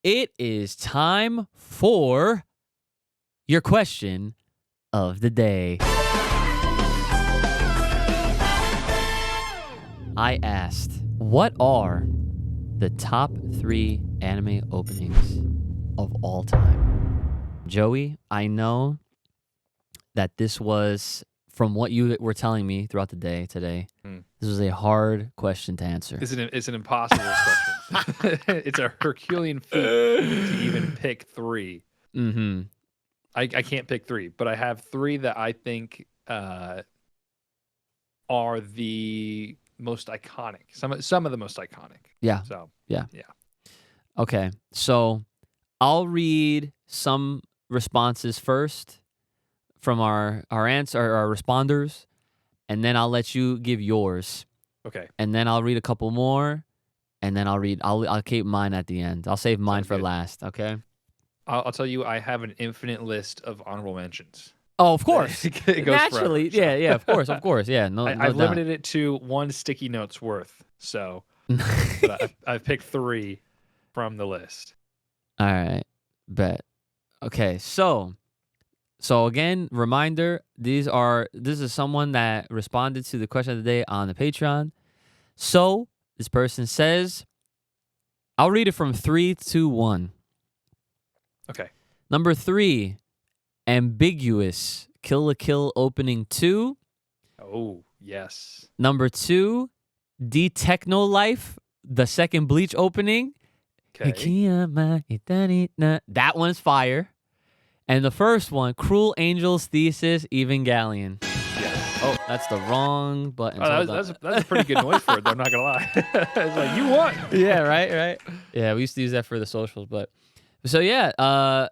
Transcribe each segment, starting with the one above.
it is time for your question of the day. I asked, what are the top 3 anime openings of all time? Joey, I know that this was, from what you were telling me throughout the day today, this was a hard question to answer. It's an impossible question. It's a Herculean feat to even pick 3. Mm-hmm. I can't pick 3, but I have 3 that I think are the most iconic. Some of the most iconic. Yeah. So Yeah. Yeah. Okay. So I'll read some responses first from our responders, and then I'll let you give yours. Okay. And then I'll read a couple more, and then I'll keep mine at the end. I'll save mine for last, okay? I'll tell you, I have an infinite list of honorable mentions. Oh, of course. It goes Naturally. forever, so. Yeah, of course. Yeah, no I've doubt. limited it to 1 sticky note's worth. So but I've picked 3 from the list. All right. Bet. Okay, so again, reminder, this is someone that responded to the question of the day on the Patreon. So this person says, I'll read it from 3, 2, 1. Okay. Number 3, Ambiguous, Kill la Kill Opening 2. Oh, yes. Number 2, D-Techno Life, the second Bleach opening. Okay. That one's fire. And the first one, Cruel Angel's Thesis, Evangelion. Yes. Oh, that's the wrong button. Oh, that's a pretty good noise for it, though, I'm not going to lie. It's like, you won. Yeah, right. Yeah, we used to use that for the socials. But so, yeah,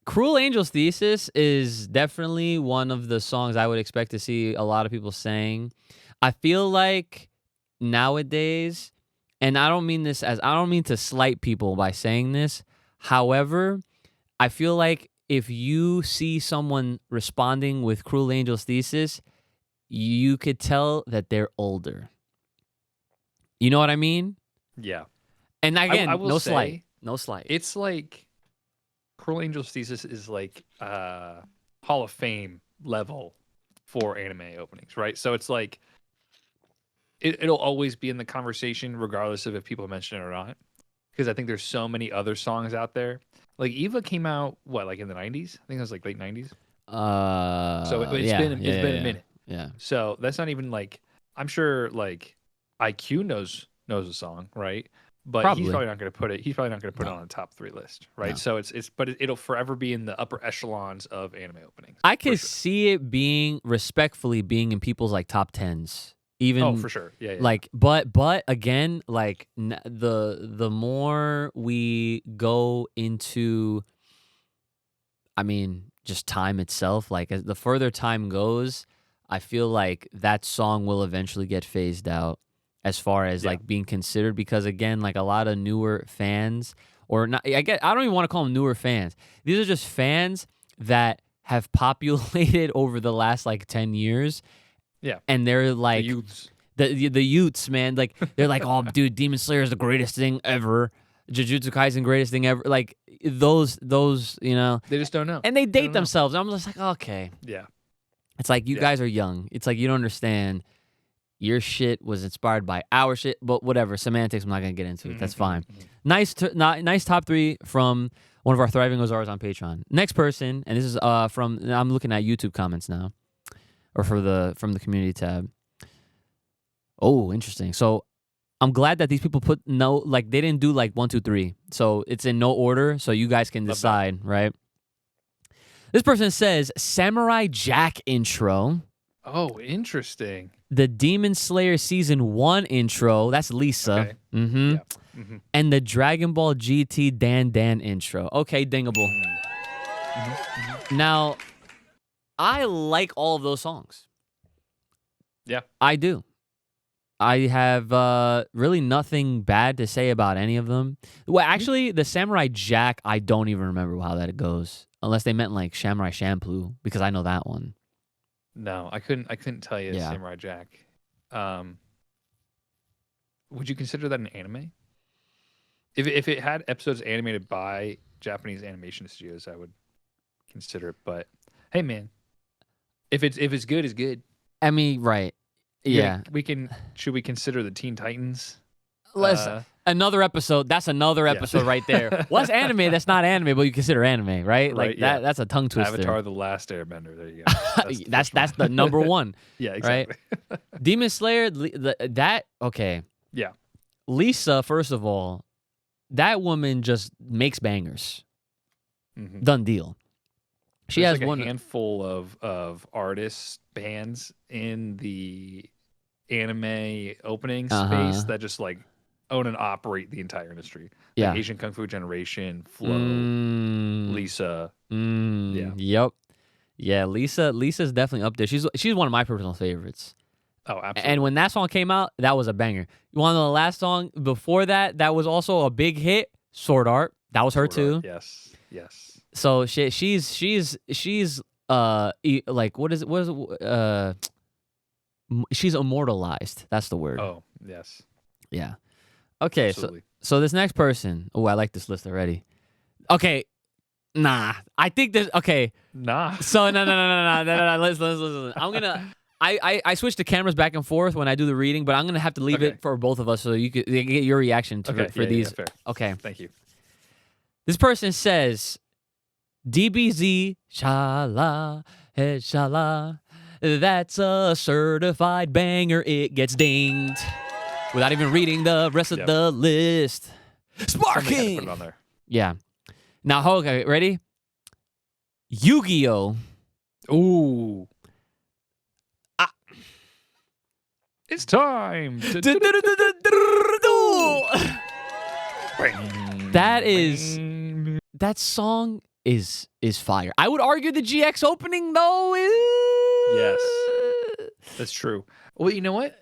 Cruel Angel's Thesis is definitely one of the songs I would expect to see a lot of people saying. I feel like nowadays, and I don't mean to slight people by saying this. However, I feel like if you see someone responding with Cruel Angel's Thesis, you could tell that they're older. You know what I mean? Yeah. And again, I will no say, slight. It's like Cruel Angel's Thesis is like Hall of Fame level for anime openings, right? So it's like it'll always be in the conversation regardless of if people mention it or not. Because I think there's so many other songs out there. Like Eva came out like in the 90s? I think it was like late 90s. So it's been a minute. Yeah. So that's not even like, I'm sure like IQ knows a song, right? But Probably. he's probably not going to put it on a top 3 list, right? No. So but it'll forever be in the upper echelons of anime openings. I could see it being respectfully being in people's like top 10s. Even for sure. Yeah. Like, but again, like the more we go into, I mean, just time itself, like as the further time goes, I feel like that song will eventually get phased out as far as like being considered, because again, like a lot of newer fans, or not, I don't even want to call them newer fans. These are just fans that have populated over the last like 10 years. Yeah. And they're like the youths, man. Like they're like, oh, dude, Demon Slayer is the greatest thing ever. Jujutsu Kaisen, greatest thing ever. Like those, you know. They just don't know. And they date themselves. I'm just like, okay. Yeah. It's like you guys are young. It's like you don't understand. Your shit was inspired by our shit, but whatever. Semantics, I'm not gonna get into it. That's fine. Nice top 3 from one of our Thriving Ozars on Patreon. Next person, and this is I'm looking at YouTube comments now, or from the community tab. Oh, interesting. So I'm glad that these people put they didn't do like 1, 2, 3. So it's in no order, so you guys can decide, right? This person says Samurai Jack intro. Oh, interesting. The Demon Slayer Season 1 intro. That's Lisa. Okay. Mm-hmm. Yeah. Mm-hmm. And the Dragon Ball GT Dan intro. Okay, Dingable. Now, I like all of those songs. Yeah. I do. I have really nothing bad to say about any of them. Well, actually, the Samurai Jack, I don't even remember how that goes. Unless they meant like Samurai Champloo, because I know that one. No, I couldn't tell you Samurai Jack. Would you consider that an anime? If it had episodes animated by Japanese animation studios, I would consider it. But hey, man, if it's good, it's good. I mean, right? Yeah. Should we consider the Teen Titans? Listen, another episode. That's another episode right there. What's anime? That's not anime, but you consider anime, right? Like yeah. that's a tongue twister. Avatar: The Last Airbender. There you go. That's the number one. Yeah, exactly. Right? Demon Slayer. Okay. Yeah. Lisa, first of all, that woman just makes bangers. Mhm. Done deal. She There's has like one a handful of artists bands in the anime opening space that just like own and operate the entire industry. Yeah. Like Asian Kung Fu Generation, Flow, Lisa. Yeah. Yep. Yeah, Lisa's definitely up there. She's one of my personal favorites. Oh, absolutely. And when that song came out, that was a banger. You want to know the last song before that? That was also a big hit. Sword Art. That was her too. Yes. Yes. So she's like what is it? She's immortalized. That's the word. Oh, yes. Yeah. Okay. Absolutely. So this next person. Oh, I like this list already. Okay. Nah. I think this. Okay. Nah. So no. Listen. I'm gonna. I switch the cameras back and forth when I do the reading, but I'm gonna have to leave it for both of us so you can get your reaction to for these. Yeah, fair. Okay. Thank you. This person says, DBZ, shala, shala. That's a certified banger. It gets dinged without even reading the rest of the list. Sparking. Put it on there. Yeah. Now, okay, ready? Yu-Gi-Oh. Ooh. It's time. That song is fire. I would argue the GX opening though is yes, that's true. Well, you know what?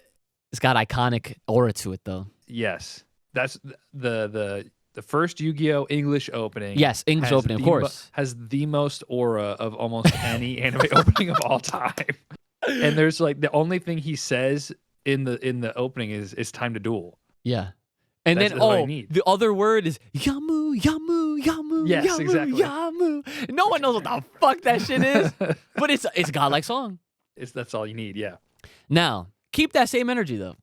It's got iconic aura to it though. Yes, that's the first Yu-Gi-Oh English opening. Yes, English opening, of course, has the most aura of almost any anime opening of all time. And there's like the only thing he says in the opening is "It's time to duel." Yeah. And that's then the other word is Yamu, Yamu, Yamu. Yes, Yamu, exactly. Yamu. No one knows what the fuck that shit is, but it's a godlike song. That's all you need. Yeah. Now keep that same energy though.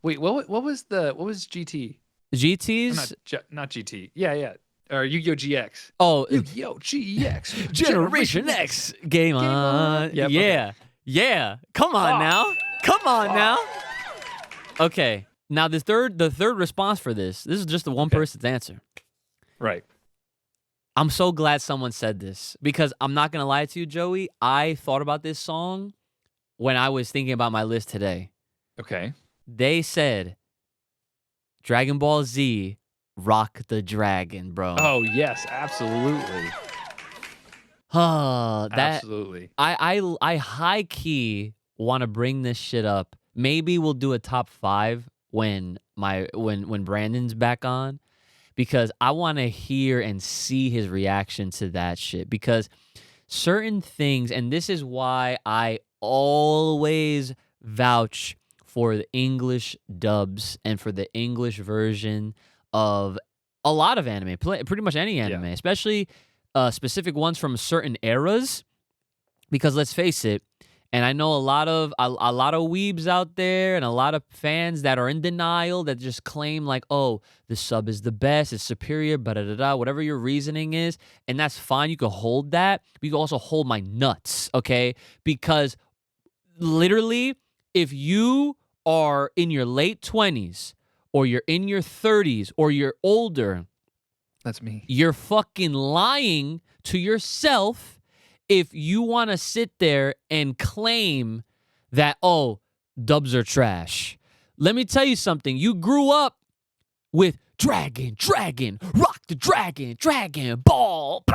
Wait, what was GT? GT's not GT. Yeah. Or Yu-Gi-Oh GX. Oh, Yu-Gi-Oh GX. Generation X. Game on. Yep, yeah. okay. Yeah. Come on now. Come on now. Okay. Now the third response for this is just the one person's answer. Right. I'm so glad someone said this because I'm not gonna lie to you, Joey. I thought about this song when I was thinking about my list today. Okay. They said Dragon Ball Z, Rock the Dragon, bro. Oh yes, absolutely. Absolutely. I high key want to bring this shit up. Maybe we'll do a top 5 when Brandon's back on, because I want to hear and see his reaction to that shit. Because certain things, and this is why I always vouch for the English dubs and for the English version of a lot of anime, pretty much any anime, especially specific ones from certain eras. Because let's face it, and I know a lot of weebs out there and a lot of fans that are in denial that just claim like, oh, the sub is the best, it's superior, whatever your reasoning is, and that's fine. You can hold that, but you can also hold my nuts, okay? Because literally, if you are in your late 20s or you're in your 30s or you're older, that's me. You're fucking lying to yourself if you want to sit there and claim that, oh, dubs are trash. Let me tell you something. You grew up with Dragon, Rock the Dragon, Dragon Ball.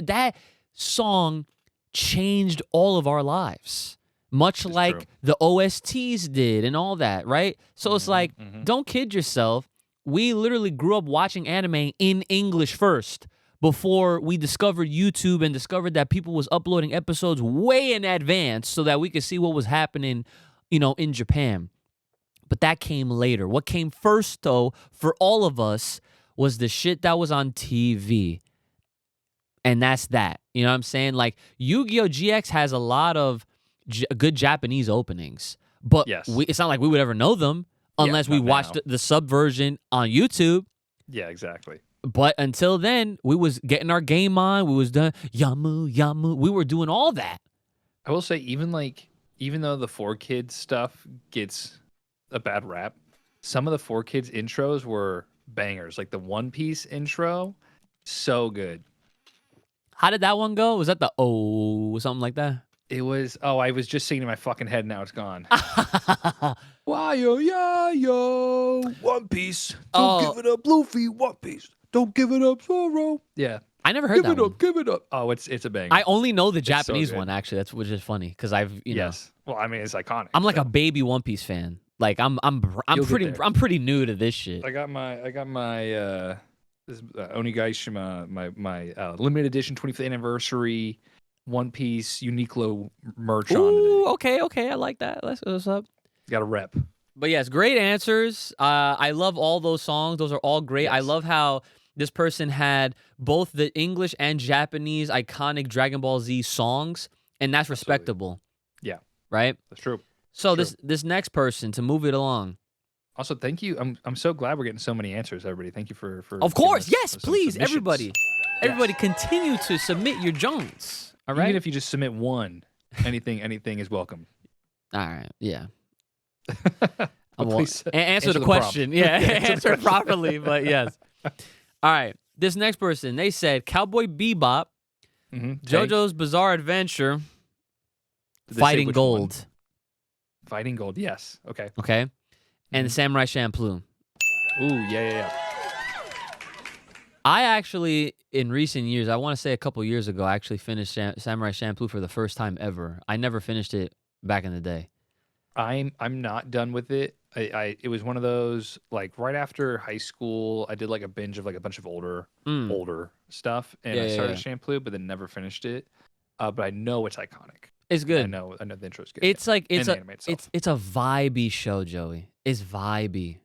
That song changed all of our lives, much like the OSTs did and all that, right? So it's like, don't kid yourself. We literally grew up watching anime in English first, before we discovered YouTube and discovered that people was uploading episodes way in advance so that we could see what was happening, in Japan. But that came later. What came first, though, for all of us was the shit that was on TV. And that's that. You know what I'm saying? Like, Yu-Gi-Oh! GX has a lot of good Japanese openings. But Yes. it's not like we would ever know them unless we not watched now. the sub version on YouTube. Yeah, exactly. But until then, we was getting our game on. We was done. Yamu. We were doing all that. I will say, even though the 4Kids stuff gets a bad rap, some of the 4Kids intros were bangers. Like the One Piece intro, so good. How did that one go? Was that the something like that? It was. Oh, I was just singing in my fucking head. Now it's gone. Why yo ya yo One Piece? Don't give it up, Luffy. One Piece. Don't give it up, Zoro. Yeah. I never heard that one. Give it up. Oh, it's a banger. I only know the so Japanese good. one, actually. That's which is funny because I've you know Yes. Well, I mean, it's iconic. I'm like so. a baby One Piece fan. Like I'm You'll get there. pretty new to this shit. I got my this Onigashima, my limited edition 25th anniversary One Piece Uniqlo merch on Ooh, today. okay, I like that. What's up? Got a rep. But yes, great answers. I love all those songs. Those are all great. I Yes. love how this person had both the English and Japanese iconic Dragon Ball Z songs, and that's respectable. Yeah. Right? That's true. So True. this next person, to move it along. Also, thank you. I'm so glad we're getting so many answers, everybody. Thank you for Of giving course, us yes, some please, submissions. everybody. Everybody continue to submit your Jones. All right? Even if you just submit one, anything is welcome. All right, yeah. But please Answer the prompt. question. Yeah, answer the it properly, but yes. All right. This next person, they said Cowboy Bebop, Mhm. JoJo's Bizarre Adventure, Did they say Fighting which one? Gold. Fighting Gold. Yes. Okay. Okay. And Mhm. Samurai Champloo. Ooh, yeah. I actually, in recent years, I want to say a couple years ago, I actually finished Samurai Champloo for the first time ever. I never finished it back in the day. I'm not done with it. It was one of those, like, right after high school, I did like a binge of like a bunch of older stuff, and I started Champloo, but then never finished it. But I know it's iconic. It's good. I know the intro's good. It's like it's And a the anime itself. it's a vibey show, Joey. It's vibey.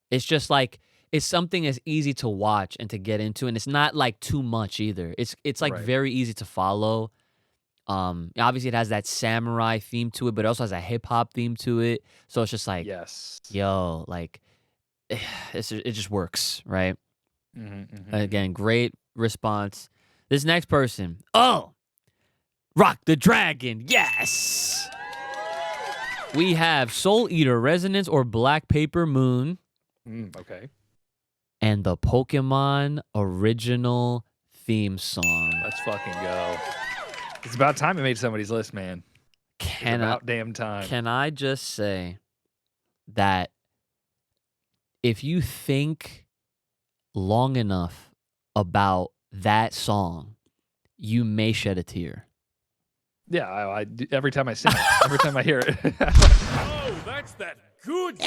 It's just like it's something as easy to watch and to get into, and it's not like too much either. It's like Right. very easy to follow. Obviously it has that samurai theme to it, but it also has a hip hop theme to it. So it's just like, yes. yo, like it just works, right? Mhm. Again, great response. This next person, Rock the Dragon, yes. We have Soul Eater, Resonance, or Black Paper Moon, Okay. and the Pokemon original theme song. Let's fucking go. It's about time it made somebody's list, man. It's Can about damn time. Can I just say that if you think long enough about that song, you may shed a tear. Yeah, I every time I sing it, every time I hear it. Oh, that's that good.